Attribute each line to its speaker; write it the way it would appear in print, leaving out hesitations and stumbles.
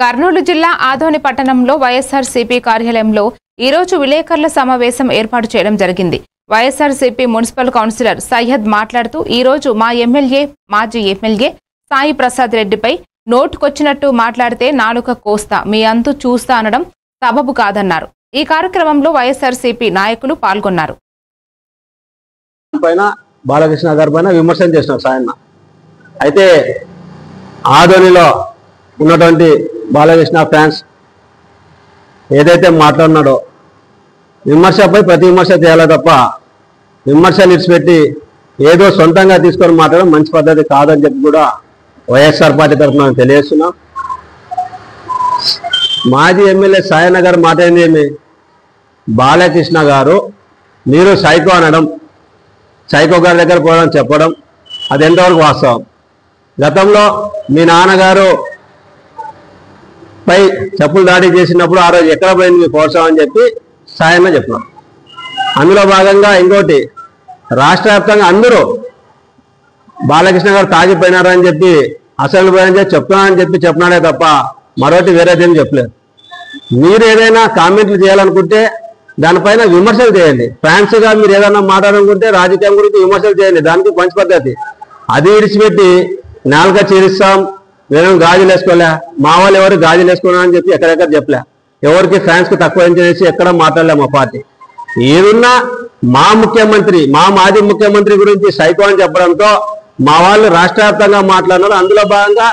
Speaker 1: కర్నూలు జిల్లా ఆదోని పట్టణంలో వైఎస్ఆర్సీపీ కార్యాలయంలో ఈ రోజు విలేకరుల సమావేశం ఏర్పాటు చేయడం జరిగింది. వైఎస్ఆర్సీపీ మున్సిపల్ కౌన్సిలర్ సయ్యద్ మాట్లాడుతూ ఈ రోజు మా మాజీ ఎమ్మెల్యే సాయి ప్రసాద్ రెడ్డిపై నోటుకొచ్చినట్టు మాట్లాడితే నాలుక కోస్తా మీ అంతు చూస్తా అనడం సబబు కాదన్నారు. ఈ కార్యక్రమంలో వైఎస్ఆర్సీపీ నాయకులు పాల్గొన్నారు.
Speaker 2: బాలకృష్ణ గారి పైన విమర్శన చేసిన సాయన్న అయితే ఆదోనిలో ఉన్నటువంటి బాలకృష్ణ ఫ్యాన్స్ ఏదైతే మాట్లాడినాడో విమర్శపై ప్రతి విమర్శ చేయాలి తప్ప విమర్శలు ఇచ్చిపెట్టి ఏదో సొంతంగా తీసుకొని మాట్లాడడం మంచి పద్ధతి కాదని చెప్పి కూడా వైఎస్ఆర్ పార్టీ తరఫున తెలియజేస్తున్నాం. మాజీ ఎమ్మెల్యే సాయన్న గారు మాట్లాడింది బాలకృష్ణ గారు మీరు సైకో అనడం, సైకో గారి దగ్గర పోవడం చెప్పడం అది ఎంతవరకు వాస్తవం? గతంలో మీ నాన్నగారు పై చెప్పులు దాడి చేసినప్పుడు ఆ రోజు ఎక్కడ పోయింది మీ ప్రోత్సాహం అని చెప్పి సాయన్న చెప్పినాం. అందులో భాగంగా ఇంకోటి రాష్ట్ర వ్యాప్తంగా అందరూ బాలకృష్ణ గారు తాగిపోయినారని చెప్పి అసలు పోయని చెప్పి చెప్తున్నానని చెప్పి చెప్పినాడే తప్ప మరొకటి వేరేదేం చెప్పలేదు. మీరు ఏదైనా కామెంట్లు చేయాలనుకుంటే దానిపైన విమర్శలు చేయండి. ఫ్యాన్స్గా మీరు ఏదైనా మాట్లాడాలనుకుంటే రాజకీయం గురించి విమర్శలు చేయండి, దానికి మంచి పద్ధతి. అది విడిచిపెట్టి నాలుక చీరిస్తాం మేము గాజులు వేసుకోలే, మా వాళ్ళు ఎవరు గాజులు వేసుకున్నా అని చెప్పి ఎక్కడెక్కడ చెప్పలే, ఎవరికి ఫ్యాన్స్కి తక్కువ చేసి ఎక్కడ మాట్లాడలే. మా పార్టీ ఏదున్నా మా ముఖ్యమంత్రి మా మాజీ ముఖ్యమంత్రి గురించి సైకో అని చెప్పడంతో మా వాళ్ళు రాష్ట్ర వ్యాప్తంగా మాట్లాడినారు. అందులో భాగంగా